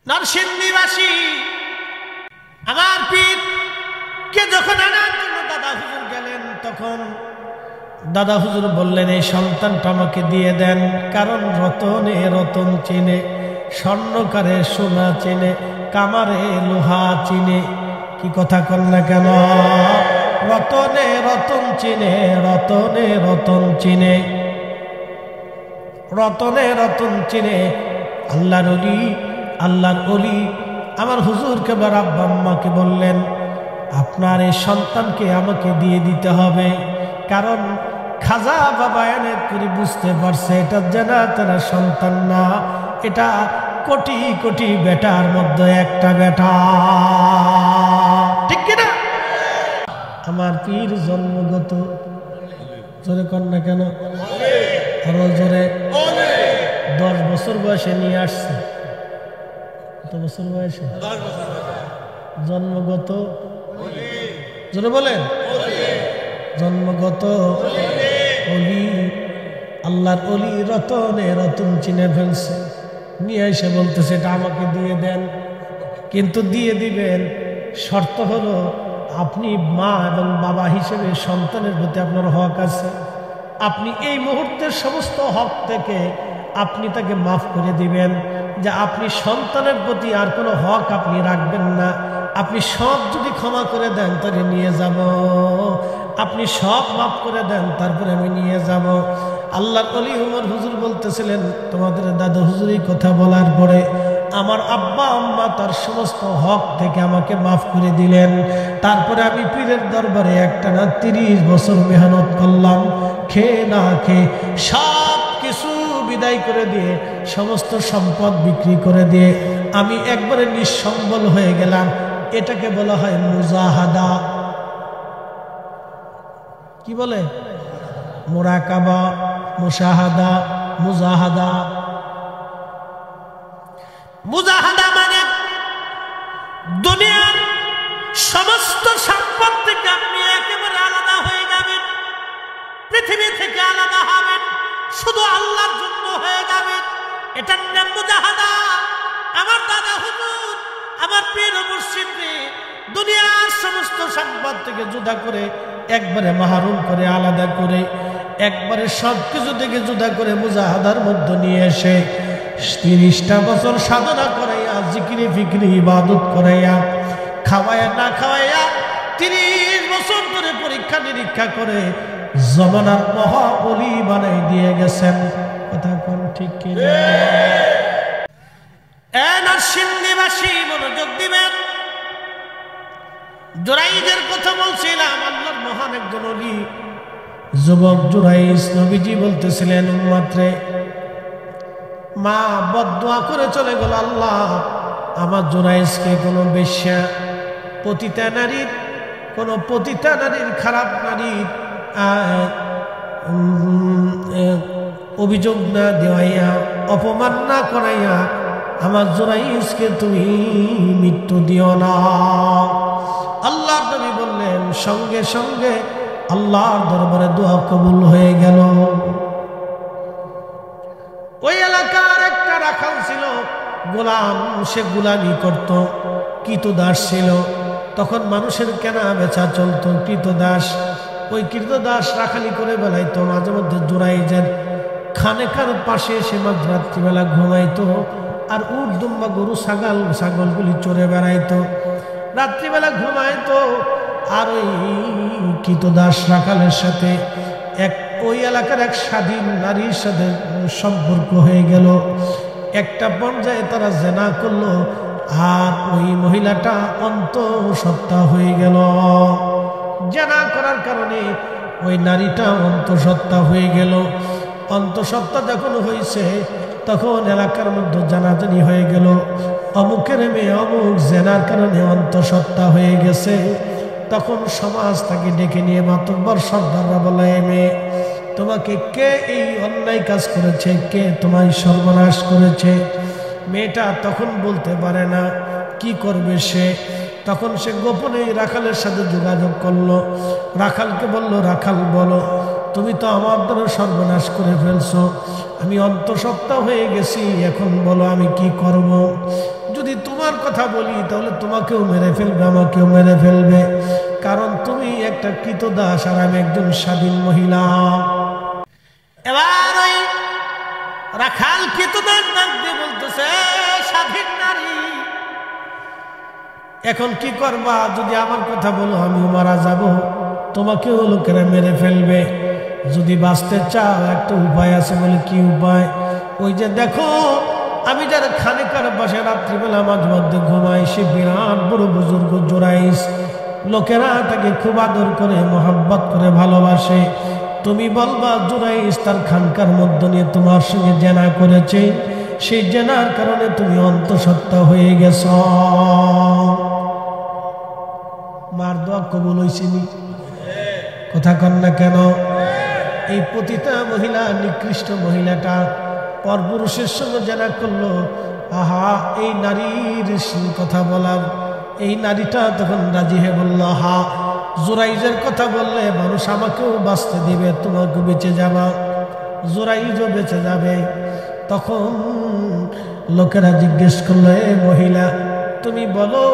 নরসিংদীবাসী আমার পীরকে যখন আনার জন্য দাদা হুজুর গেলেন, তখন দাদা হুজুর বললেন, এই সন্তানটা আমাকে দিয়ে দেন, কারণ রতনে রতন চিনে, স্বর্ণকারে সোনা চিনে, কামারে লোহা চিনে। কি কথা কর না কেন? রতনে রতন চিনে, রতনে রতন চিনে, রতনে রতন চিনে। আল্লাহর ওলি, আল্লাহর ওলি আমার হুজুরকে বা আব্বা আম্মাকে বললেন, আপনার এই সন্তানকে আমাকে দিয়ে দিতে হবে, কারণ খাজা বাবা এনে করে বুঝতে পারছে এটা জানা তারা সন্তান না, এটা কোটি কোটি বেটার মধ্যে একটা বেটা। ঠিক কিনা? আমার পীর জন্মগত, জোরে কর না কেন, আরো জোরে, 10 বছর বয়সে নিয়ে আসছে। কত বছর বয়সে? জন্মগত, জোরে বলেন, জন্মগত অলি, আল্লাহর অলি, রতনে রতন চিনে ফেলছে। নিয়ে এসে বলতেছে এটা আমাকে দিয়ে দেন, কিন্তু দিয়ে দিবেন, শর্ত হলো আপনি মা এবং বাবা হিসেবে সন্তানের প্রতি আপনার হক আছে। আপনি এই মুহূর্তের সমস্ত হক থেকে আপনি তাকে মাফ করে দিবেন, যে আপনি সন্তানের প্রতি আর কোনো হক আপনি রাখবেন না। আপনি সব যদি ক্ষমা করে দেন তাহলে নিয়ে যাব, আপনি সব মাফ করে দেন তারপরে আমি নিয়ে যাব। আল্লাহর ওলি উমর হুজুর বলতেছিলেন, তোমাদের দাদা হুজুরই কথা বলার পরে আমার আব্বা আম্মা তার সমস্ত হক থেকে আমাকে মাফ করে দিলেন। তারপরে আমি পীরের দরবারে একটানা 30 বছর মেহনত করলাম, খেয়ে না খেয়ে সব কিছু বিদায় করে দিয়ে, সমস্ত সম্পদ বিক্রি করে দিয়ে আমি একবারে নিঃসম্বল হয়ে গেলাম। এটাকে বলা হয় মুজাহাদা। কি বলে? মুরাকাবা, মুশাহাদা, মুজাহাদা। মুজাহাদা মানে দুনিয়ার সমস্ত সম্পদ থেকে আপনি একেবারে আলাদা হয়ে যাবেন, পৃথিবী থেকে আলাদা হবেন, শুধু আল্লাহর জন্য হয়ে যাবেন। এটার নাম মুজাহাদা। আমার দাদা হুজুর, আমার পীর ও মুর্শিদকে দুনিয়ার সমস্ত সম্পদ থেকে জুদা করে, একবারে মাহরুম করে, আলাদা করে, একবারে সবকিছু থেকে জুদা করে মুজাহাদার মধ্যে নিয়ে এসে 30টা বছর সাধনা করাইয়া, জিকিরি ফিকিরি ইবাদত করাইয়া, খাওয়াইয়া না খাওয়াইয়া 30 বছর ধরে পরীক্ষা নিরীক্ষা করে জমানার মহা ওলি বানাই দিয়ে গেছেন। কথা কোন ঠিক কিনা? নরসিংদীবাসী মনোযোগ দিবেন। জুরাইজের কথা বলছিলাম, আল্লাহর মহান একজন ওলি যুবক জুরাইজ, নবীজি বলতেছিলেন উম্মতরে, মা বদদুয়া করে চলে গেল, আল্লাহ আমার জুরাইজকে কোনো বেশ্যা, পতিতা নারীর, কোনো পতিতা নারীর, খারাপ নারীর অভিযোগ না দেওয়াইয়া, অপমান না করাইয়া আমার জুরাইজকে তুমি মৃত্যু দিও না। আল্লাহর নবী বললেন, সঙ্গে সঙ্গে আল্লাহর দরবারে দোয়া কবুল হয়ে গেল। ওই এলাকার একটা রাখাল ছিল, গোলাম, সে গোলামি করত, কৃতদাস ছিল। তখন মানুষের কেনা বেচা চলতো, কৃতদাস। ওই কৃতদাস রাখালি করে বেলাইতো, মাঝে মধ্যে জুরাইজের খানেকার পাশে এসে মাঝরাত্রিবেলা ঘুমাইতো, আর উট দুম্বা গরু ছাগলগুলি চড়ে বেড়াইতো, রাত্রিবেলা ঘুমাইতো। আর ওই কৃতদাস রাখালের সাথে ওই এলাকার এক স্বাধীন নারীর সাথে সম্পর্ক হয়ে গেল। একটা পর্যায়ে তারা জেনা করলো, আর ওই মহিলাটা অন্তঃসত্ত্বা হয়ে গেল। জেনা করার কারণে ওই নারীটা অন্তঃসত্ত্বা হয়ে গেল। অন্তঃসত্ত্বা যখন হয়েছে, তখন এলাকার মধ্যে জানাজানি হয়ে গেল, অমুকের মেয়ে অমুক জেনার কারণে অন্তঃসত্ত্বা হয়ে গেছে। তখন সমাজ তাকে ডেকে নিয়ে মাতব্বর সর্দাররা বলে, মেয়ে তোমাকে কে এই অন্যায় কাজ করেছে, কে তোমায় সর্বনাশ করেছে? মেয়েটা তখন বলতে পারে না, কি করবে সে? তখন সে গোপনে রাখালের সাথে যোগাযোগ করলো, রাখালকে বলল, রাখাল বলো, তুমি তো আমার দ্বারা সর্বনাশ করে ফেলছো, আমি অন্তঃসত্ত্বা হয়ে গেছি, এখন বলো আমি কি করব? যদি কথা বলি তাহলে তোমাকেও মেরে ফেলবে, আমাকেও মেরে ফেলবে, কারণ তুমি একটা কৃতদাস আর আমি একজন স্বাধীন মহিলা। এবার ওই রাখাল কৃতদাস ডাক দিয়ে বলতেছে, স্বাধীন নারী এখন কি করবা? যদি আমার কথা বলো আমিও মারা যাব, তোমাকেও লোকেরা মেরে ফেলবে। যদি বাঁচতে চাও একটা উপায় আছে। বলে কি উপায়? ওই যে দেখো আমি যারা খানেকার পাশে রাত্রিবেলা মাঝে মধ্যে ঘুমাই, সে বিরাট বড় বুজুর্গ জোরাইস, লোকেরা তাকে খুব আদর করে মোহাব্বত করে ভালোবাসে। তুমি বলবা জোরাইস তার খানকার মধ্যে নিয়ে তোমার সঙ্গে জেনা করেছে, সেই জেনার কারণে তুমি অন্তঃসত্ত্বা হয়ে গেছ। মার দোয়া কবুল হইছেনি? কথা কন না কেন? এই পতিতা মহিলা, নিকৃষ্ট মহিলাটা পরপুরুষের সঙ্গে জেনা করলো। আহা, এই নারীর কথা বলার, এই নারীটা তখন রাজি হয়ে বলল, হা জোরাইজের কথা বললে মানুষ আমাকেও বাঁচতে দিবে, তোমাকে বেঁচে যাবা, জোরাইজও বেঁচে যাবে। তখন লোকেরা জিজ্ঞেস করলো, এ মহিলা তুমি বলো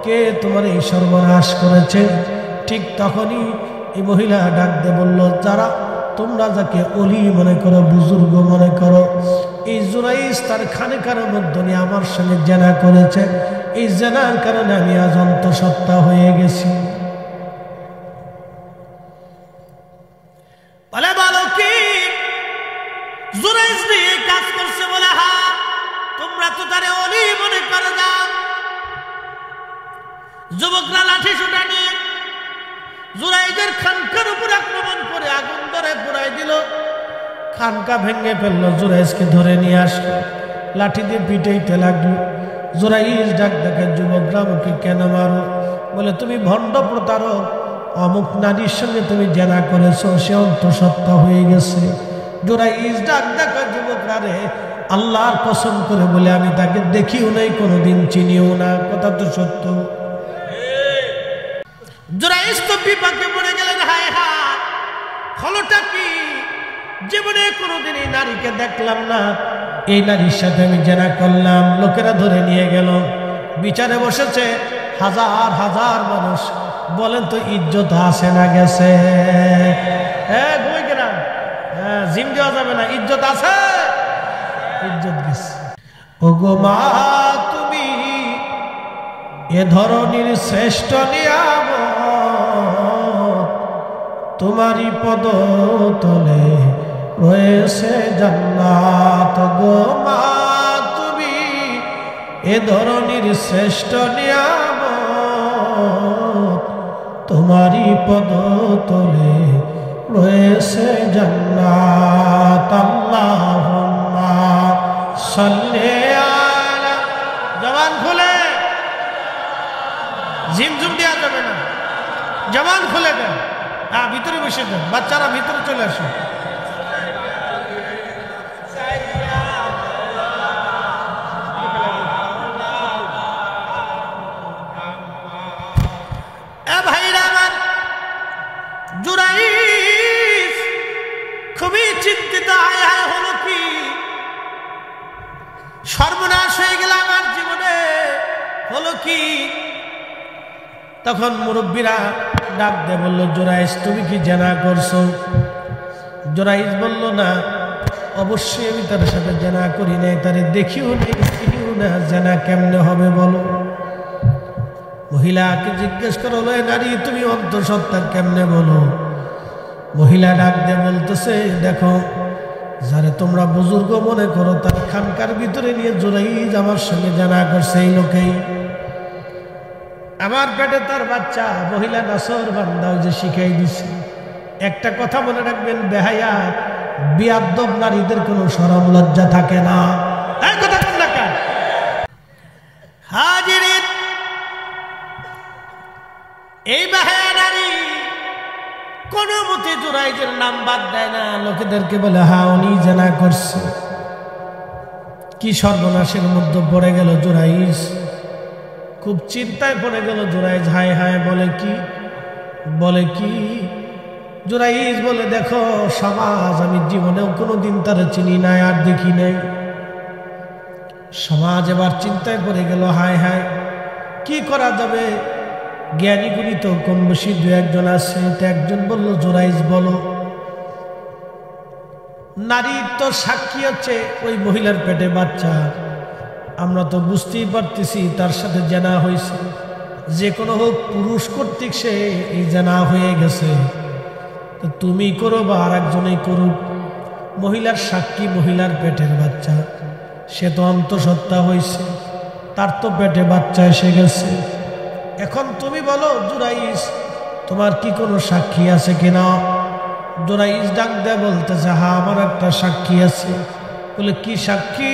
কে তোমার এই সর্বনাশ করেছে? ঠিক তখনই এই মহিলা ডাক দিয়ে বলল, যারা তোমরা যাকে অলি মনে করো, বুজুর্গ মনে করো, এই জোরাইস তার খানেকার মধ্যে নিয়ে আমার সঙ্গে জেনা করেছে, এই জেনার কারণে আমি আজ অন্তঃসত্ত্বা হয়ে গেছি। বলে বলো কি জোরাইস নিয়ে কাজ করছে? বলে হ্যাঁ। তোমরা তো তারে অলি মনে করে যাও। যুবকরা লাঠি সোটা নিয়ে জোরাইজের খানকার উপর আক্রমণ করে আগুন ধরে পুরাই দিল, খানকা ভেঙে ফেললো। জোরাইজকে ধরে নিয়ে আসলো, লাঠি দিয়ে পিটাইতে লাগলো। জোরাইজ ডাক ডাকে, যুবকরা আমাকে কেন মারো? বলে তুমি ভণ্ড প্রতারক, অমুক নারীর সঙ্গে তুমি জেনা করেছো, সে অন্তঃসত্ত্বা হয়ে গেছে। জোরাইজ ডাক ডাকে, যুবকরা রে আল্লাহর কসম করে বলে আমি তাকে দেখিও নাই, কোনোদিন চিনিও না। কথা তো সত্য। জোরাইজ তো বিপাকে পড়ে গেলেন, হায় হায় হলোটা কি? জীবনে কোনোদিন এই নারীকে দেখলাম না, এই নারীর সাথে আমি জেনা করলাম। লোকেরা ধরে নিয়ে গেল, বিচারে বসেছে হাজার হাজার মানুষ। বলেন তো ইজ্জত আছে না গেছে? হ্যাঁ ঘুমাই গেলাম, হ্যাঁ জিম দেওয়া যাবে না, ইজ্জত আছে, ইজ্জত গেছে। ও গো মা তুমি এ ধরনের শ্রেষ্ঠ নিয়ামত, তোমারই পদ তলে রয়েছে জান্নাত। গো মা তুমি এ ধরনের শ্রেষ্ঠ নিয়ামত, তোমারই পদ তলে রয়েছে জান্নাত। আল্লাহুম্মা সাল্লি আলা, জবান খুলে, ঝিমঝুম দেওয়া যাবে না, জবান খুলে দেন। হ্যাঁ ভিতরে বসে দেন, বাচ্চারা ভিতরে চলে আসুন। ভাইরা আমার, জোরাইস খুবই চিন্তিত, হায় হায় হলো কি? সর্বনাশ হয়ে গেল আমার জীবনে, হলো কি? তখন মুরব্বীরা ডাক দিয়ে বলল, জোরাইস তুমি কি জেনা করছো? জোরাইস বলল, না অবশ্যই আমি তার সাথে জেনা করি নাই, তারে দেখিও নেই, চিনিও না, জেনা কেমনে হবে বলো? মহিলাকে জিজ্ঞেস করো, নারী তুমি অন্তঃসত্ত্বা কেমনে বলো? মহিলা ডাক দিয়ে বলতেছে, দেখো যারে তোমরা বুজুর্গ মনে করো, তার খানকার ভিতরে নিয়ে জোরাইস আমার সঙ্গে জেনা করছে, এই লোকেই আমার পেটে তার বাচ্চা। মহিলা নাসর বান্দাও যে শিখাই দিছে। একটা কথা মনে রাখবেন, বেহায়া বিয়াদ্দব নারীদের কোনো শরম লজ্জা থাকে না। এই কথা কোন না কেন? হাজিরিন, এই বেহায়া নারী কোন মতে জোরাইজের নাম বাদ দেয় না, লোকেদেরকে বলে হ্যাঁ উনি জেনা করছে। কি সর্বনাশের মধ্যে পড়ে গেল জোরাইজ, খুব চিন্তায় পড়ে গেল জোরাইজ। হায় হায় বলে কি? বলে কি? জোরাইজ বলে, দেখো সমাজ, আমি জীবনেও কোনোদিন তারা চিনি নাই আর দেখি নাই। সমাজ এবার চিন্তায় পড়ে গেল, হায় হায় কি করা যাবে। জ্ঞানীগুলি তো কম বেশি দু একজন আছে। তো একজন বলল, জুরাইজ বলো। নারীর তো সাক্ষী হচ্ছে ওই মহিলার পেটে বাচ্চা, আমরা তো বুঝতেই পারতেছি তার সাথে জানা হয়েছে, যে কোনো হোক পুরুষ কর্তৃক সে এই জানা হয়ে গেছে। তো তুমি করো বা আর একজনেই করুক, মহিলার সাক্ষী মহিলার পেটের বাচ্চা, সে তো অন্তঃসত্ত্বা হয়েছে, তার তো পেটে বাচ্চা এসে গেছে। এখন তুমি বলো জুরাইজ, তোমার কি কোনো সাক্ষী আছে কিনা? জুরাইজ ডাক দেয় বলতেছে, হ্যাঁ আমার একটা সাক্ষী আছে। বলে কি সাক্ষী?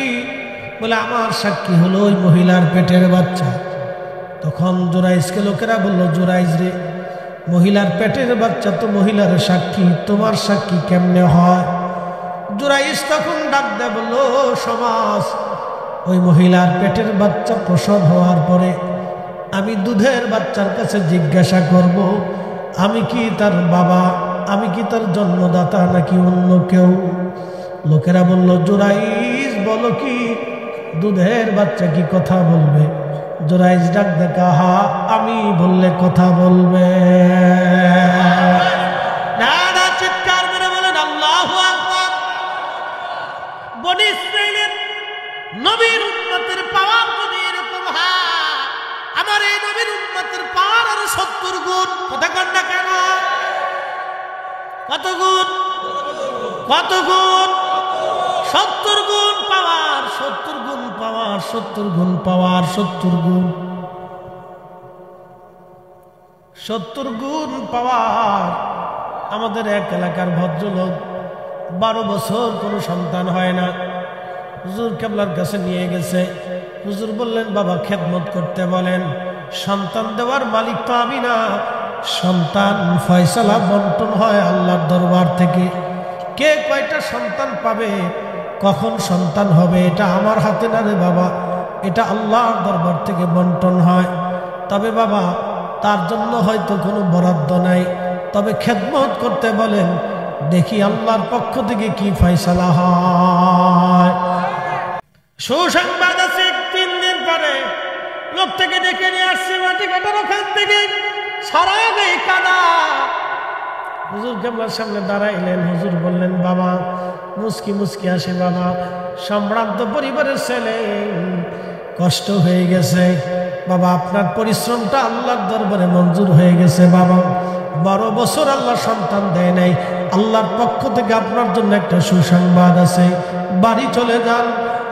বলে আমার সাক্ষী হলো ওই মহিলার পেটের বাচ্চা। তখন জুরাইজকে লোকেরা বললো, জুরাইজ রে, মহিলার পেটের বাচ্চা তো মহিলার সাক্ষী, তোমার সাক্ষী কেমনে হয়? জুরাইজ তখন ডাক দেয় বলল, সমাজ, ওই মহিলার পেটের বাচ্চা প্রসব হওয়ার পরে আমি দুধের বাচ্চার কাছে জিজ্ঞাসা করব, আমি কি তার বাবা, আমি কি তার জন্মদাতা নাকি অন্য কেউ? লোকেরা বলল, জুরাইজ বলো কি, দুধের বাচ্চা কি কথা বলবে? জুরাইজ ডাক দেখা, হা আমি বললে কথা বলবে। না চিৎকার মেরে বলেন আল্লাহু আকবার। বনি ইসরাইলের নবীর উম্মতের পাওয়ার যদি এরকম হয়, আমার এই নবীর উম্মতের পাওয়ার আরো 70 গুণ। কথা কন না কেন? কত গুণ? কত গুণ? 70 গুণ পাওয়ার, 70 গুণ পাওয়ার, 70 গুণ পাওয়ার, 70 গুণ, 70 গুণ পাওয়ার। আমাদের এক এলাকার ভদ্রলোক 12 বছর কোনো সন্তান হয় না, হুজুর কেবলার কাছে নিয়ে গেছে। হুজুর বললেন, বাবা খেদমত করতে বলেন, সন্তান দেওয়ার মালিক তো আমি না, সন্তান ফয়সালা বন্টন হয় আল্লাহর দরবার থেকে। কে কয়টা সন্তান পাবে, কখন সন্তান হবে, এটা আমার হাতে না রে বাবা, এটা আল্লাহর দরবার থেকে বন্টন হয়। তবে বাবা তার জন্য হয়তো কোনো বরাদ্দ নাই, তবে খেদমত করতে বলেন, দেখি আল্লাহর পক্ষ থেকে কি ফয়সালা হয়। সুসংবাদ আছে, 3 দিন পরে লোকটাকে ডেকে নিয়ে আসছে মাটি কাটার ওখান থেকে, সারা গায়ে কাদা। হুজুর কেবলার সামনে দাঁড়াইলেন। হুজুর বললেন, বাবা, মুস্কি মুস্কি আসে, বাবা সম্ভ্রান্ত পরিবারের ছেলে, কষ্ট হয়ে গেছে বাবা, আপনার পরিশ্রমটা আল্লাহর দরবারে মঞ্জুর হয়ে গেছে বাবা। 12 বছর আল্লাহ সন্তান দেয় নাই, আল্লাহর পক্ষ থেকে আপনার জন্য একটা সুসংবাদ আছে। বাড়ি চলে যান,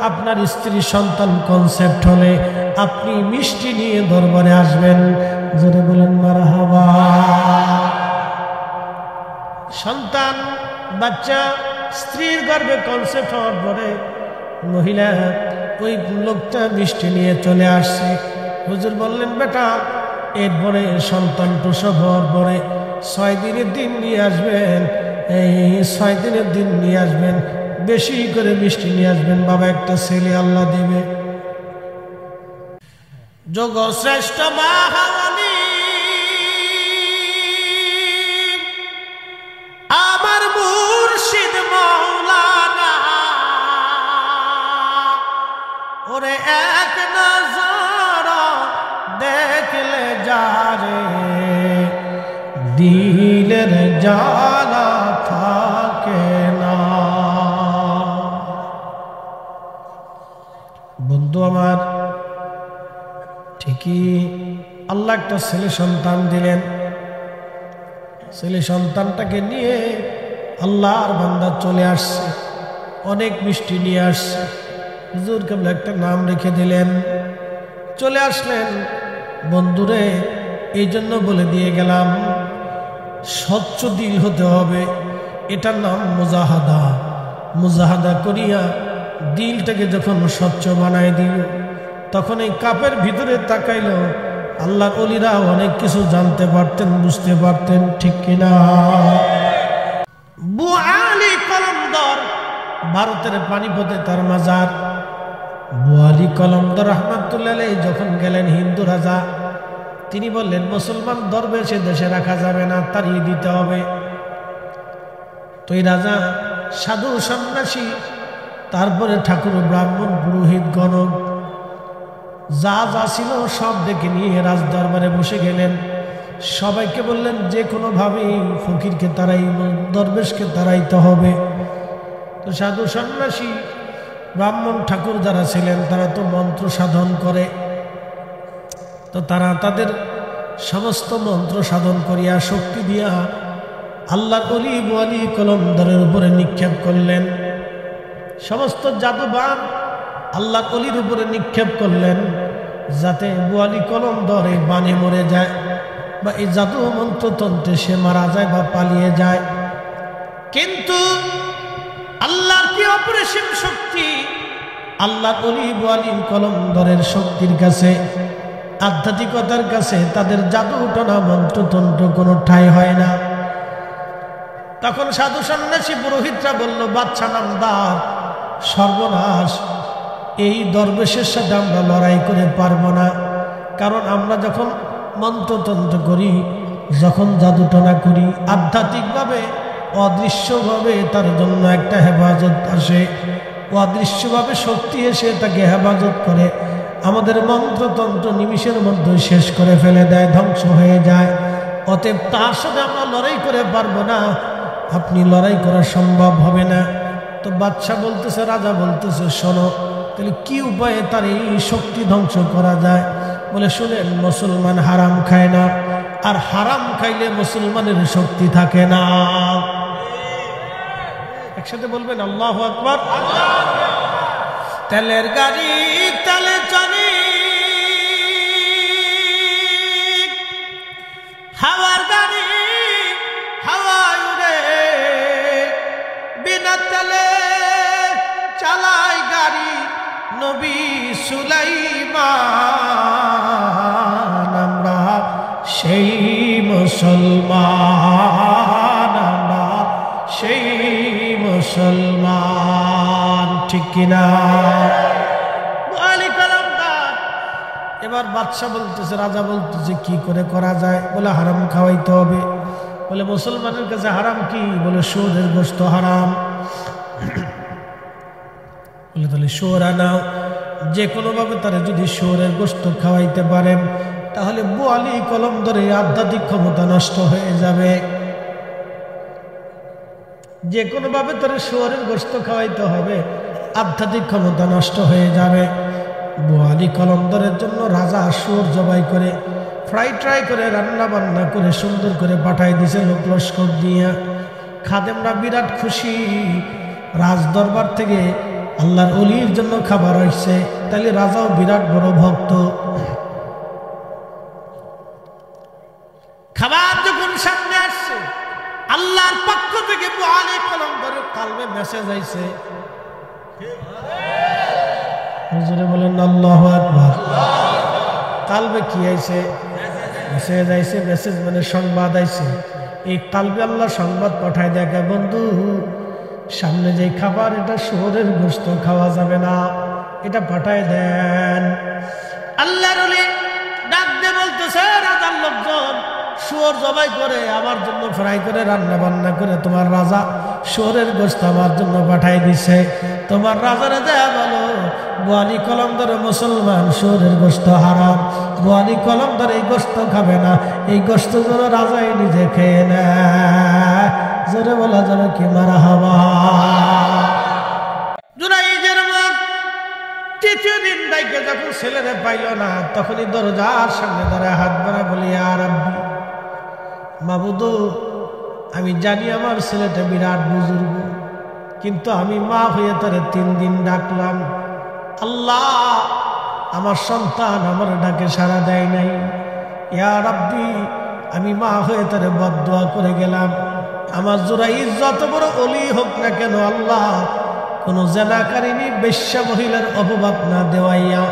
আপনার স্ত্রী সন্তান কনসেপ্ট হলে আপনি মিষ্টি নিয়ে দরবারে আসবেন। জোরে বলেন মারহাবা। সন্তান বাচ্চা স্ত্রীর গর্ভে কনসেপ্ট হওয়ার পরে মহিলা ওই লোকটা মিষ্টি নিয়ে চলে আসছে। হুজুর বললেন, বেটা এরপরে সন্তান প্রসব হওয়ার পরে 6 দিনের দিন নিয়ে আসবেন, এই 6 দিনের দিন নিয়ে আসবেন, বেশি করে মিষ্টি নিয়ে আসবেন বাবা, একটা ছেলে আল্লাহ দেবে। যোগ শ্রেষ্ঠ মহামানী আমার মুর্শিদ মাওলানা, ওরে এক নজর দেখলে যারে দিলের জ্বালা থাকে না। বন্ধু আমার, ঠিকই আল্লাহ একটা ছেলে সন্তান দিলেন। ছেলে সন্তানটাকে নিয়ে আল্লাহর বান্দা চলে আসছে, অনেক মিষ্টি নিয়ে আসছে। হুজুর কেবল একটা নাম রেখে দিলেন, চলে আসলেন। বন্ধুরে, এই জন্য বলে দিয়ে গেলাম, স্বচ্ছ দিল হতে হবে, এটার নাম মুজাহাদা। মুজাহাদা করিয়া দিলটাকে যখন স্বচ্ছ বানায় দিল, তখন এই কাপের ভিতরে তাকাইল, আল্লাহর ওলিরা অনেক কিছু জানতে পারতেন, বুঝতে পারতেন, ঠিক কিনা? বুআলি কলমদর, ভারতের পানিপথে তার মাজার। বুআলি কলমদর রহমাতুল্লাহ আলাইহি যখন গেলেন, হিন্দু রাজা, তিনি বললেন, মুসলমান দরবেশে দেশে রাখা যাবে না, তাড়িয়ে দিতে হবে। তো এই রাজা সাধু সন্ন্যাসী তারপরে ঠাকুর ব্রাহ্মণ পুরোহিত গণক যা যা ছিল সব ডেকে নিয়ে রাজদরবারে বসে গেলেন। সবাইকে বললেন যে কোনোভাবেই ফকিরকে তারাই দরবেশকে তাড়াইতে হবে। তো সাধু সন্ন্যাসী ব্রাহ্মণ ঠাকুর যারা ছিলেন তারা তো মন্ত্র সাধন করে, তো তারা তাদের সমস্ত মন্ত্র সাধন করিয়া শক্তি দিয়া আল্লাহর অলি ওয়ালি কলমদরের উপরে নিক্ষেপ করলেন। সমস্ত জাদুবান আল্লাহর অলির উপরে নিক্ষেপ করলেন যাতে ওয়ালি কলমদর এই বানে মরে যায় বা এই জাদু মন্ত্রতন্ত্রে সে মারা যায় বা পালিয়ে যায়। কিন্তু আল্লাহর কি অপরিসীম শক্তি! আল্লাহর অলি ওয়ালি কলমদরের শক্তির কাছে, আধ্যাত্মিকতার কাছে তাদের জাদু টনা মন্ত্রতন্ত্র কোনো ঠাঁই হয় না। তখন সাধু সন্ন্যাসী পুরোহিতরা বলল, বাচ্চা নামদার, সর্বনাশ, এই দরবেশের সাথে আমরা লড়াই করে পারবো না। কারণ আমরা যখন মন্ত্রতন্ত্র করি, যখন জাদুটনা করি, আধ্যাত্মিকভাবে অদৃশ্যভাবে তার জন্য একটা হেফাজত আসে, অদৃশ্যভাবে শক্তি এসে তাকে হেফাজত করে, আমাদের মন্ত্রতন্ত্র নিমিষের মধ্যে শেষ করে ফেলে দেয়, ধ্বংস হয়ে যায়। অতএব তার সাথে আমরা লড়াই করে পারবো না, আপনি লড়াই করা সম্ভব হবে না। তো বাদশা বলতেছে, রাজা বলতেছে, শোনো তাহলে কি উপায়ে তার এই শক্তি ধ্বংস করা যায়? বলে, শুনেন, মুসলমান হারাম খায় না, আর হারাম খাইলে মুসলমানের শক্তি থাকে না। একসাথে বলবেন আল্লাহু আকবার। তেলের গাড়ি তেলে চলে, হাওয়ার গাড়ি হাওয়ায় উড়ে, বিনা তেলে চালায় গাড়ি নবী সুলাইমান। আমরা সেই মুসলমান, আমরা সেই মুসলমান, ঠিক কিনা? এবার বাদশা বলতেছে, রাজা বলতেছে, কি করে করা যায়? বলে, হারাম খাওয়াইতে হবে। বলে, মুসলমানের কাছে হারাম কি? বলে, শুয়োরের গোশত হারাম। বলে, তাহলে শুয়োর আনাও। যে কোনোভাবে তারা যদি শুয়োরের গোশত খাওয়াইতে পারেন তাহলে বোয়ালি কলমদরে আধ্যাত্মিক ক্ষমতা নষ্ট হয়ে যাবে। যে কোনোভাবে তারা শুয়োরের গোশত খাওয়াইতে হবে, আধ্যাত্মিক ক্ষমতা নষ্ট হয়ে যাবে। বোয়ালি কলমদরের জন্য রাজা শুয়োর জবাই করে ফ্রাই করে রান্না বান্না করে সুন্দর করে পাঠাই দিছে লোক লস্কর দিয়ে। খাদেমরা বিরাট খুশি, রাজ দরবার থেকে আল্লাহর অলির জন্য খাবার আসছে, তাহলে রাজাও বিরাট বড় ভক্ত। খাবার যখন সামনে আসছে, আল্লাহর পক্ষ থেকে বোয়ালি কলমদরের কালবে মেসেজ আইছে। হুজুরে বলেন আল্লাহু আকবার। কালবে কি আইছে? মেসেজ আইছে। মেসেজ মানে সংবাদ আইছে। এই কালবে আল্লাহ সংবাদ পাঠায় দেখে, বন্ধু, সামনে যে খাবার, এটা শুয়োরের গোশত খাওয়া যাবে না, এটা পাঠায় দেন। আল্লাহর ওলি ডাক দিয়ে বলতেছে, রাজার লোকজন শুয়োর জবাই করে আমার জন্য ফ্রাই করে রান্না বান্না করে তোমার রাজা শুয়োরের গোশত আমার জন্য পাঠাই দিছে। তোমার রাজারে দেয়া বলো, বোয়ালি কলমদরে মুসলমান, শুয়োরের গোশত হারাম, বোয়ালি কলমদর এই গোশত খাবে না, এই গোশত যেন রাজাই নিজে খেয়ে নেয়। জোরে বলা যাবে কি মারহাবা। জুনাইদের মুখ তৃতীয় দিন ডাইকে যখন ছেলেরে পাইল না, তখনই দরজার সামনে দাঁড়ায় হাত বাড়া বলি, ইয়া রাব্বি, মাবুদ, আমি জানি আমার ছেলেটা বিরাট বুজুর্গ, কিন্তু আমি মা হয়ে তারে 3 দিন ডাকলাম, আল্লাহ আমার সন্তান আমার ডাকে সাড়া দেয় নাই। ইয়া রাব্বি, আমি মা হয়ে তারে বদদুয়া করে গেলাম, আমার জুরাইর যত বড় অলি হোক না কেন, আল্লাহ কোন জেনাকারিনী বেশ্যা মহিলার অপবাদ না দেওয়াইয়া,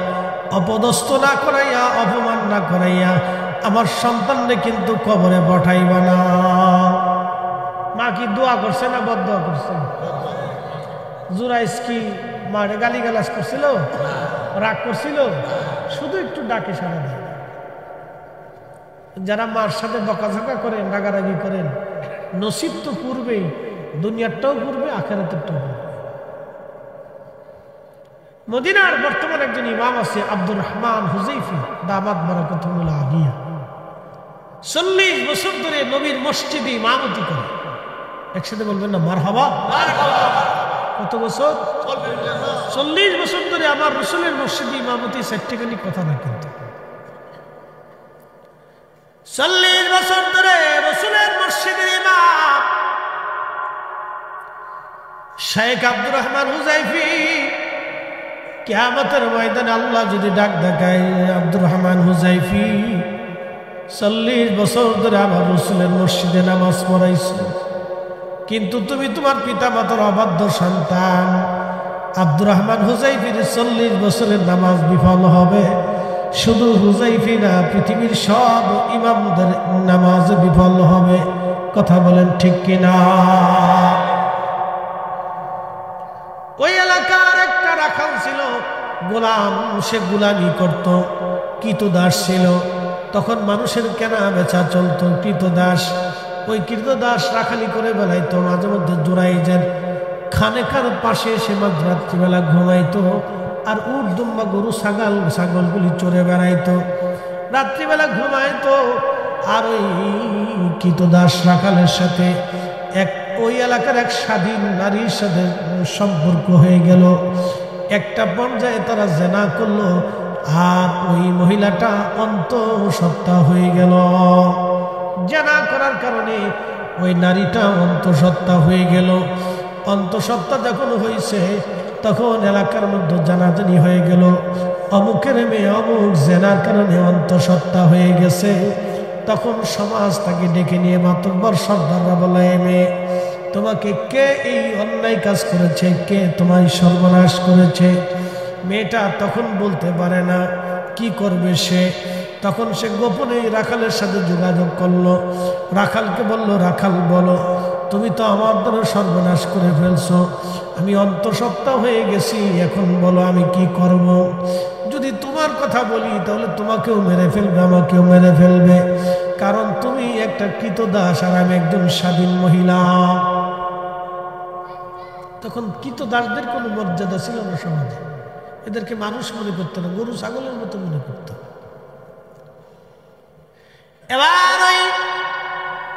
অপদস্থ না করাইয়া, অপমান না করাইয়া আমার সন্তানকে কিন্তু কবরে পাঠাইবা না। মা কি দোয়া করছে না বদদুয়া করছে? জুরাইস কি মারে গালিগালাজ করছিল, রাগ করছিল? শুধু একটু ডাকে সাড়া দেয়। যারা মার সাথে বকাঝকা করেন, রাগারাগি করেন, নসিব তো পূর্বেই, দুনিয়ারটাও পূর্বে, আখেরাতেরটাও পূর্বে। মদিনার বর্তমান একজন ইমাম আছে আব্দুর রহমান হুজাইফি দামাত বারাকাতুহুল আলিয়া, 40 বছর ধরে নবীর মসজিদে ইমামতি করে। একসাথে বলবেন না মারহাবা। কত বছর? 40 বছর ধরে আমার রসুলের মসজিদে ইমামতি। সেট্টিখানি কথা না, কিন্তু 40 বছর ধরে রসুলের মসজিদের ইমাম শেখ আব্দুর রহমান হুজাইফি। কিয়ামতের ময়দানে আল্লাহ যদি ডাক দেখায়, আব্দুর রহমান হুজাইফি 40 বছর ধরে আমার রসুলের মসজিদে নামাজ পড়াইছো, কিন্তু তুমি তোমার পিতা মাতার অবাধ্য সন্তান। আব্দুর রহমান হুজাইফির 40 বছরের নামাজ বিফল হবে। শুধু হুজাইফি না, পৃথিবীর সব ইমামদের নামাজ বিফল হবে। কথা বলেন ঠিক কিনা? ওই এলাকার একটা রাখাল ছিল, গোলাম, সে গোলামি করত, কৃতদাস ছিল। তখন মানুষের কেনা বেচা চলতো, কৃতদাস। ওই কৃতদাস রাখালি করে বেড়াইতো, মাঝে মধ্যে জোরাইজের খানেকার পাশে সে রাত্রিবেলা ঘুমাইতো, আর উট দুম্বা গরু ছাগলগুলি চড়ে বেড়াইতো, রাত্রিবেলা ঘুমাইতো। আর ওই কৃতদাস রাখালের সাথে ওই এলাকার এক স্বাধীন নারীর সাথে সম্পর্ক হয়ে গেল। একটা পর্যায়ে তারা জেনা করলো, আর ওই মহিলাটা অন্তঃসত্ত্বা হয়ে গেল। জেনা করার কারণে ওই নারীটা অন্তঃসত্ত্বা হয়ে গেল। অন্তঃসত্ত্বা যখন হয়েছে, তখন এলাকার মধ্যে জানাজানি হয়ে গেল, অমুকের মেয়ে অমুক জেনার কারণে অন্তঃসত্ত্বা হয়ে গেছে। তখন সমাজ তাকে ডেকে নিয়ে মাতব্বর সর্দাররা বলে, মেয়ে তোমাকে কে এই অন্যায় কাজ করেছে, কে তোমায় সর্বনাশ করেছে? মেয়েটা তখন বলতে পারে না, কি করবে সে? তখন সে গোপনে রাখালের সাথে যোগাযোগ করলো। রাখালকে বলল, রাখাল বলো, তুমি তো আমার দ্বারা সর্বনাশ করে ফেলছো, আমি অন্তঃসত্ত্বা হয়ে গেছি, এখন বলো আমি কি করব? যদি তোমার কথা বলি তাহলে তোমাকেও মেরে ফেলবে, আমাকেও মেরে ফেলবে, কারণ তুমি একটা কৃতদাস আর আমি একজন স্বাধীন মহিলা। তখন কৃতদাসদের কোনো মর্যাদা ছিল না সমাজে, এদেরকে মানুষ মনে করতো না, গরু ছাগলের মতো মনে করতো। এবার ওই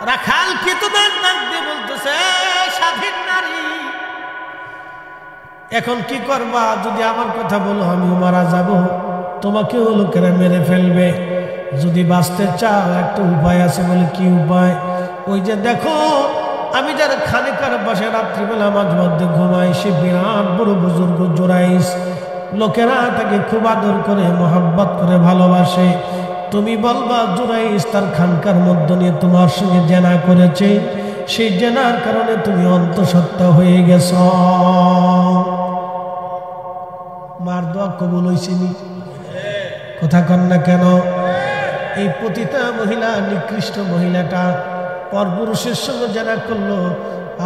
রাখাল কৃতদাস ডাক দিয়ে বলতেছে, স্বাধীন নারী, এখন কি করবা? যদি আমার কথা বলো আমিও মারা যাব, তোমাকেও লোকেরা মেরে ফেলবে। যদি বাঁচতে চাও একটা উপায় আছে। বলে কি উপায়? ওই যে দেখো, আমি যারা খানেকার পাশে রাত্রিবেলা মাঝে মধ্যে ঘুমাই, সে বিরাট বড় বুজুর্গ জোরাইস, লোকেরা তাকে খুব আদর করে, মোহাব্বত করে ভালোবাসে। তুমি বলবা জোরাইস তার খানকার মধ্যে নিয়ে তোমার সঙ্গে জেনা করেছে, সেই জেনার কারণে তুমি অন্তঃসত্ত্বা হয়ে গেছ। মার দোয়া কবুল হইছিনি? কথা কন না কেন? এই পতিতা মহিলা, নিকৃষ্ট মহিলাটা পরপুরুষের সঙ্গে জেনা করলো।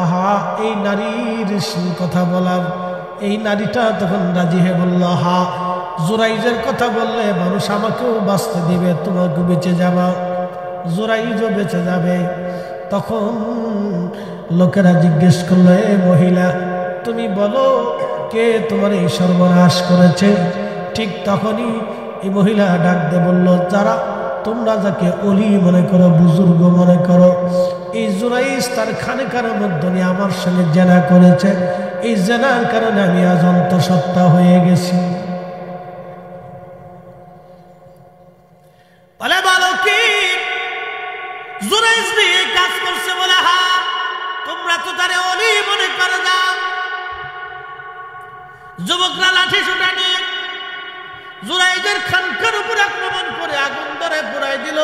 আহা, এই নারীর কথা বলার, এই নারীটা তখন রাজি হয়ে বলল, হা, জোরাইজের কথা বললে মানুষ আমাকেও বাঁচতে দিবে, তোমাকে বেঁচে যাবা, জোরাইজও বেঁচে যাবে। তখন লোকেরা জিজ্ঞেস করলো, এ মহিলা, তুমি বলো কে তোমার এই সর্বনাশ করেছে? ঠিক তখনই এই মহিলা ডাক দিয়ে বলল, যারা তোমরা যাকে অলি মনে করো, বুজুর্গ মনে করো, এই জোরাইস তার খানেকার মধ্যে নিয়ে আমার সঙ্গে জেনা করেছে, এই জেনার কারণে আমি আজ অন্তঃসত্ত্বা হয়ে গেছি। বলে, বলো কি জোরাইস নিয়ে কাজ করছে? বলে, হ্যাঁ। তোমরা তো তারে অলি মনে করো না। যুবকরা লাঠি সোটা নিয়ে জোরাইদের খানকার উপর আক্রমণ করে আগুন ধরে পুরাই দিল,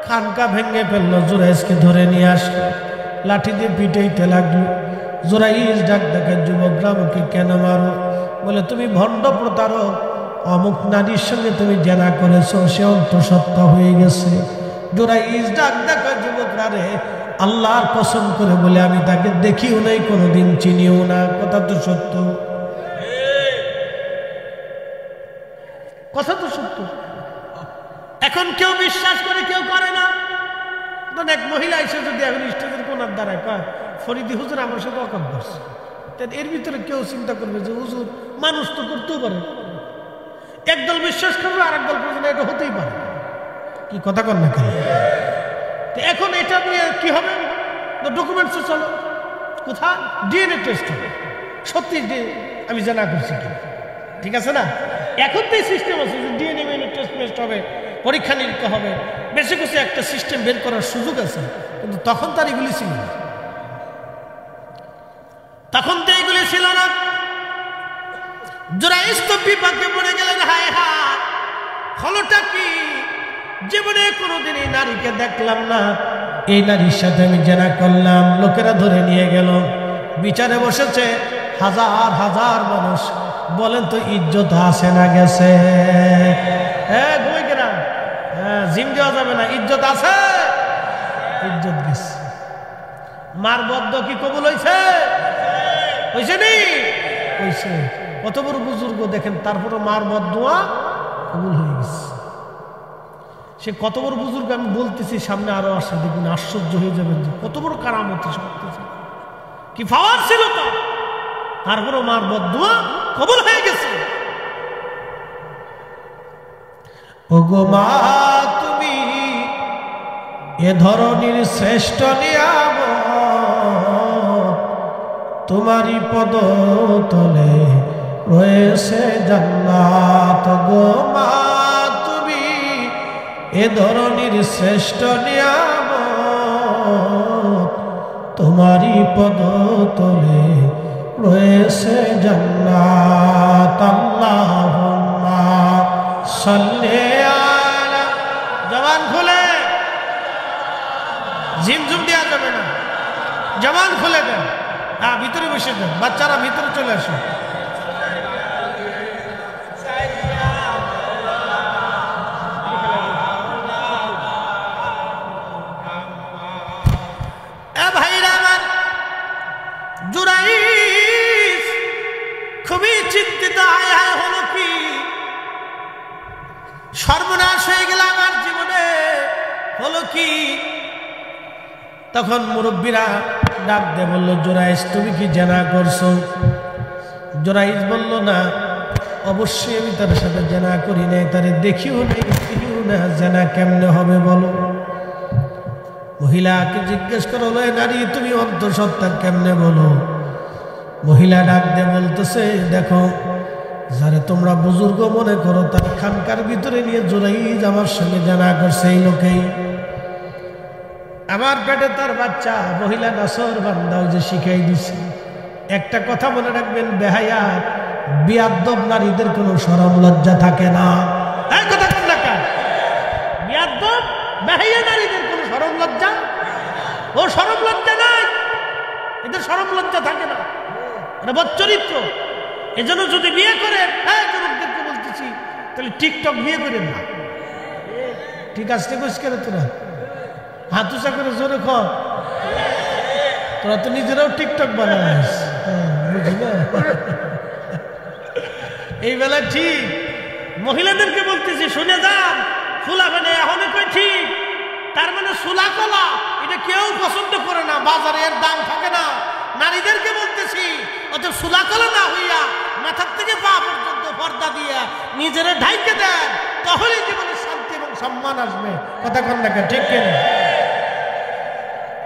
খানকা ভেঙে ফেললো, জোরাইসকে ধরে নিয়ে আসলো, লাঠি দিয়ে পিটাইতে লাগলো। জোরাইস ডাক দেখে, যুবকরা আমাকে কেন মারো? বলে, তুমি ভণ্ড প্রতারক, অমুক নারীর সঙ্গে তুমি জেনা করেছো, সে অন্তঃসত্ত্বা হয়ে গেছে। জোরাইস ডাক দেখে, যুবকরা রে, আল্লাহর কসম করে বলে আমি তাকে দেখিও নাই, কোনোদিন চিনিও না। কথা তো সত্য, কথা তো সত্য। এখন কেউ বিশ্বাস করে, কেউ করে না। এক মহিলা এসে যদি এখন স্টেজের কোনার দ্বারায় কয়, ফরিদি হুজুর আমার সাথে অকট করছে, এর ভিতরে কেউ চিন্তা করবে যে হুজুর মানুষ তো করতেও পারে, একদল বিশ্বাস করবে আর একদল করবে না, এটা হতেই পারে। কি কথা কর না কেন? এখন এটা নিয়ে কি হবে? ডকুমেন্টসে চলো, কোথায় ডিএনএ টেস্ট হবে, সত্যি আমি জানা করছি কি, ঠিক আছে না? এখন তো এই সিস্টেম আছে যে ডিএনএ টেস্ট হবে, পরীক্ষা নিরীক্ষা হবে, বেশি কিছু একটা সিস্টেম বের করার সুযোগ আছে। কিন্তু তখন তার এগুলি ছিল না, তখন তো এগুলি ছিল না। জুরাইজ তো বিপাকে পড়ে গেলেন, হায় হায় হলোটা কি? জীবনে কোনোদিন এই নারীকে দেখলাম না, এই নারীর সাথে আমি জেনা করলাম, লোকেরা ধরে নিয়ে গেল, বিচারে বসেছে হাজার হাজার মানুষ। বলেন তো ইজ্জত আছে না গেছে? হ্যাঁ ঘুমাই কেনা, হ্যাঁ জিম দেওয়া যাবে না, ইজ্জত আছে, ইজ্জত গেছে। মার বদ্ধ কি কবুল হয়েছে? হয়েছে নি? হয়েছে। কত বড় বুজুর্গ দেখেন, তারপরে মার বদদোয়া কবুল হয়ে গেছে। সে কত বড় বুজুর্গ আমি বলতেছি, সামনে আরো আসে, দেখুন আশ্চর্য হয়ে যাবেন যে কত বড় কারামতি করতেছে, কি পাওয়ার ছিল তার। তারপরে মার বদদোয়া কবুল হয়ে গেছে। ওগো মা তুমি এ ধরনের শ্রেষ্ঠ নিয়ামত, তোমারই পদ তলে রয়েছে জান্নাত। গো মা তুমি এ ধরনের শ্রেষ্ঠ নিয়ামত, তোমারই পদ তলে রয়েছে জান্নাত। আল্লাহুম্মা সাল্লি আলা, জবান খুলে, ঝিমঝুম দেওয়া যাবে না, জবান খুলে দেন। হ্যাঁ ভিতরে বসে দেন, বাচ্চারা ভিতরে চলে আসো। ভাইরা আমার, জুরাইজ খুবই চিন্তিত, হায় হায় হলো কি, সর্বনাশ হয়ে গেল আমার জীবনে, হলো কি? তখন মুরব্বীরা ডাক দিয়ে বলল, জুরাইজ তুমি কি জেনা করছো? জুরাইজ বলল, না অবশ্যই আমি তার সাথে জেনা করি নাই, তারে দেখিও নাই, চিনিও না, জেনা কেমনে হবে বলো? মহিলাকে জিজ্ঞেস করো, নারী তুমি অন্তঃসত্ত্বা কেমনে বলো? মহিলা ডাক দিয়ে বলতেছে, দেখো যারে তোমরা বুজুর্গ মনে করো, তার খানকার ভিতরে নিয়ে জুরাইজ আমার সঙ্গে জানা করছে, এই লোকেই আমার পেটে তার বাচ্চা। মহিলা নাসর বান্দাও যে শিখাই দিছে। একটা কথা মনে রাখবেন, বেহায়া বিয়াদ্দব নারীদের কোনো শরম লজ্জা থাকে না। এই কথা কোন না, বিয়াদ্দব বেহায়া নারীদের কোনো শরম লজ্জা, ও শরম লজ্জা নাই, এদের শরম লজ্জা থাকে না, এটা বচ্চরিত্র। এজন্য যদি বিয়ে করেন, হ্যাঁ যুবকদেরকে বলতেছি, তাহলে টিকটক বিয়ে করেন না। ঠিক আছে করে তোরা হাত উঁচা করে জোরে খ, তোরা তো নিজেরাও টিকটক বানাস, বুঝলি না? এই বেলা ঠিক মহিলাদেরকে বলতেছি, শুনে যান, ফুলা মানে এখন ঠিক, তার মানে সুলা কলা এটা কেউ পছন্দ করে না, বাজারে এর দাম থাকে না। নারীদেরকে বলতেছি, অত সুলা কলা না হইয়া মাথার থেকে পা পর্যন্ত পর্দা দিয়া নিজেরা ঢাইকে দেন, তাহলে জীবনে শান্তি এবং সম্মান আসবে। কথা কন না, ঠিক কেন?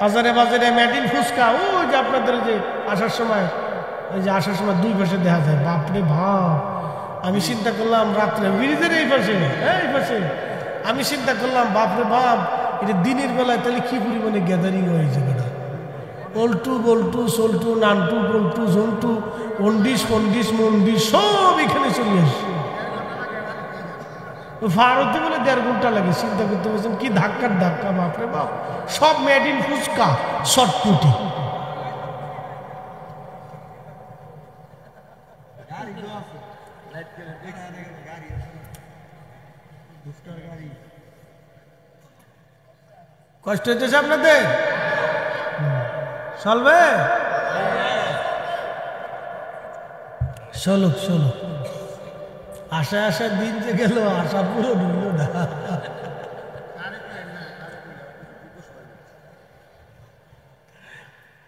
বাজারে বাজারে ম্যাডিন ফুচকা, ওই যে আপনাদের যে আসার সময়, ওই যে আসার সময় দুই পাশে দেখা যায়, বাপরে বাপ। আমি চিন্তা করলাম রাত্রে ব্রিজের এই পাশে, এই পাশে আমি চিন্তা করলাম, বাপরে বাপ, এটা দিনের বেলায় তাহলে কি পরিমাণে গ্যাদারিং হয়েছে বেটা। পল্টু বল্টু সোল্টু নান্টু বল্টু জন্টু অন্ডিস পন্ডিস মন্ডিস সব এখানে চলে আসছে। ভারতে বলে 1.5 ঘন্টা লাগে। চিন্তা করতে পারছেন কি ধাক্কার ধাক্কা, বাপরে বাপ। সব মেড ইন ফুচকা, শর্টপুটি। কষ্ট হইতেছে আপনাদের? চলবে? চলুক চলুক। আশা আশা দিন যে গেল, আশা পুরো ঢুকল না।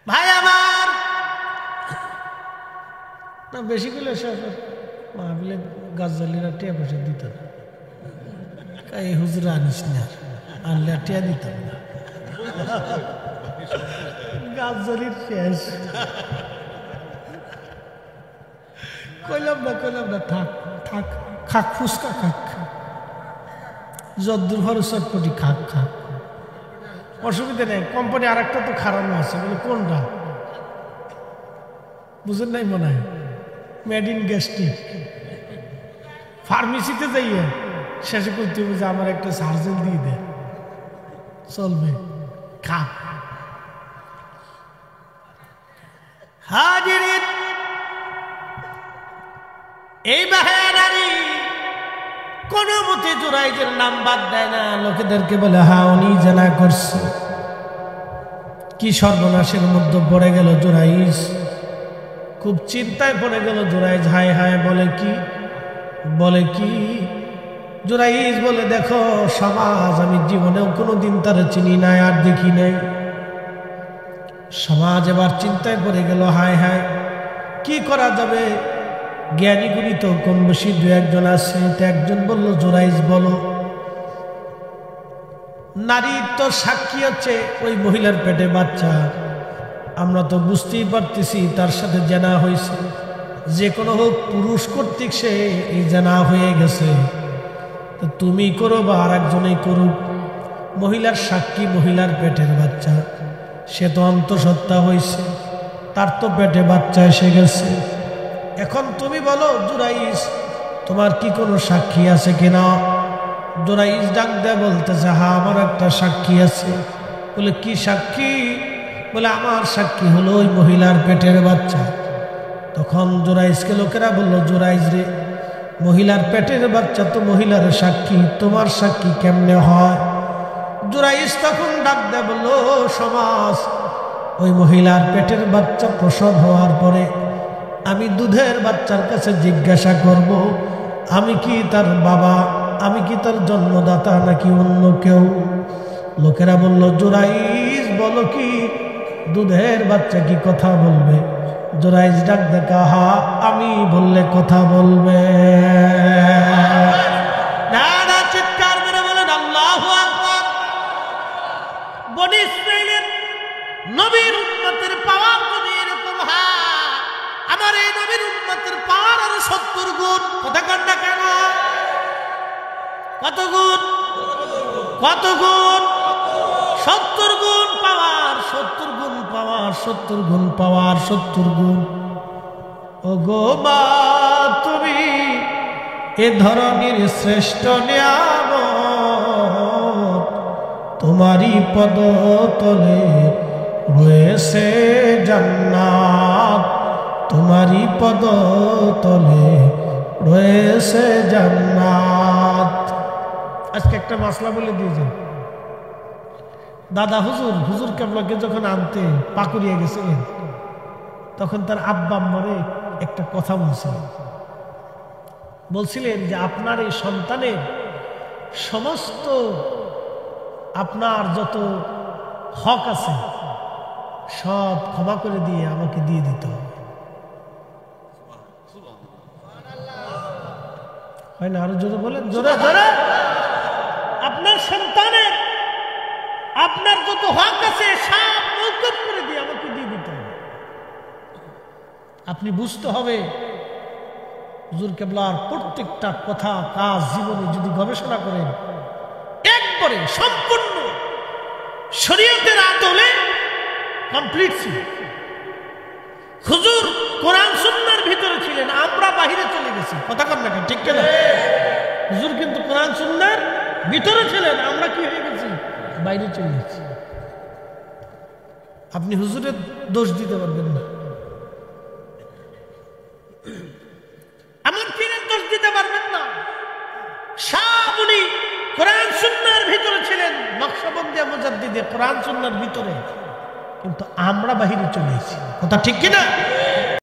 ভাই আমার, না বেশি করলে মাহফিলে গাছজালিরা টিয়া পয়সা দিত না, এই হুজুর আনিস না, আনলে আর টিয়া দিতাম না, গাছজালির শেষ। কইলাম না থাক থাক, খাক ফুচকা খাক, যদ্দূর ভর চটপটি খাক খাক, অসুবিধা নেই। কোম্পানি আর একটা তো খারানো আছে, বলে কোনটা বুঝেন নাই মনে হয়, মেড ইন গ্যাস্ট্রিক। ফার্মেসিতে যাইয়ে শেষে করতে হবে যে আমার একটা সার্জেল দিয়ে দে, চলবে খাক। হাজিরিন, এই বাহানারি কোন মতে জুরাইজের নাম বাদ দেয় না, লোকেদেরকে বলে হ্যাঁ উনি জানা করছে। কি সর্বনাশের মধ্যে পড়ে গেল জুরাইজ, খুব চিন্তায় পড়ে গেল জুরাইজ। হায় হায়, বলে কি জুরাইজ বলে দেখো সমাজ, আমি জীবনেও কোনোদিন তার চিনি নাই আর দেখি নাই। সমাজ এবার চিন্তায় পড়ে গেল, হায় হায় কি করা যাবে। জ্ঞানী গুণী তো কম বেশি দু একজন আছে, একজন বলল জুরাইজ বলো। নারীর তো সাক্ষী হচ্ছে ওই মহিলার পেটে বাচ্চা, আমরা তো বুঝতেই পারতেছি তার সাথে জানা হয়েছে, যে কোনো হোক পুরুষ কর্তৃক সে এই জানা হয়ে গেছে। তো তুমি করো বা আর একজনেই করুক, মহিলার সাক্ষী মহিলার পেটের বাচ্চা, সে তো অন্তঃসত্ত্বা হয়েছে, তার তো পেটে বাচ্চা এসে গেছে। এখন তুমি বলো জুরাইজ তোমার কি কোনো সাক্ষী আছে কিনা। জুরাইজ ডাক দেয়া বলতেছে হ্যাঁ আমার একটা সাক্ষী আছে। বলে কি সাক্ষী? বলে আমার সাক্ষী হলো ওই মহিলার পেটের বাচ্চা। তখন জুরাইজকে লোকেরা বলল জুরাইজ রে, মহিলার পেটের বাচ্চা তো মহিলার সাক্ষী, তোমার সাক্ষী কেমনে হয়? জুরাইজ তখন ডাক দেয়া বলল সমাজ, ওই মহিলার পেটের বাচ্চা প্রসব হওয়ার পরে আমি দুধের বাচ্চার কাছে জিজ্ঞাসা করব আমি কি তার বাবা, আমি কি তার জন্মদাতা নাকি অন্য কেউ। লোকেরা বলল জুরাইজ বলো কি দুধের বাচ্চা কি কথা বলবে? জুরাইজ ডাক দেখা হা আমি বললে কথা বলবে। না না, চিৎকার করে বলেন আল্লাহু আকবার। বনি ইসরাইলের নবীর উম্মতের পাওয়ার যদি এরকম হয়, আমার এই নবীর উম্মতের পাওয়ার আরো 70 গুণ। কথা কন না কেন? কত গুণ? কত গুণ? 70 গুণ পাওয়ার, 70 গুণ পাওয়ার, 70 গুণ পাওয়ার, 70 গুণ। ও গো মা তুমি এ ধরনের শ্রেষ্ঠ নিয়ামত, তোমারই পদতলে রয়েছে জান্নাত, তোমারই পদতলে রয়েছে জান্নাত। আজকে একটা মাসলা বলে দিয়েছে, দাদা হুজুর কেবলাকে যখন আনতে পাকুড়িয়ে গেছিলেন তখন তার আব্বা আম্মারে একটা কথা বলছিলেন যে আপনার এই সন্তানের সমস্ত আপনার যত হক আছে সব ক্ষমা করে দিয়ে আমাকে দিয়ে দিতে হবে। হয় না? আরো জোরে বলেন, জোরে জোরে। আপনার সন্তানের আপনার যত হক আছে সব মওকুফ করে দিয়ে আমাকে দিয়ে দিতে হবে। আপনি বুঝতে হবে হুজুর কেবলার প্রত্যেকটা কথা কাজ জীবনে যদি গবেষণা করেন একবারে সম্পূর্ণ শরীয়তের আদলে কমপ্লিট ছিল। হুজুর কোরআন সুন্নাহর ভিতরে ছিলেন, আমরা বাহিরে চলে গেছি। কথা কন না ঠিক না? হুজুর কিন্তু কোরআন সুন্নাহর ভিতরে ছিলেন, আমরা কি হয়ে গেছি? বাইরে চলে গেছি। আপনি হুজুরের দোষ দিতে পারবেন না, আমার পীরের দোষ দিতে পারবেন না। সব উনি কোরআন সুন্নাহর ভিতরে ছিলেন, নকশবন্দিয়া মুজাদ্দিদে কোরআন সুন্নাহর ভিতরে, কিন্তু আমরা বাহিরে চলে এসেছি। কথা ঠিক কিনা?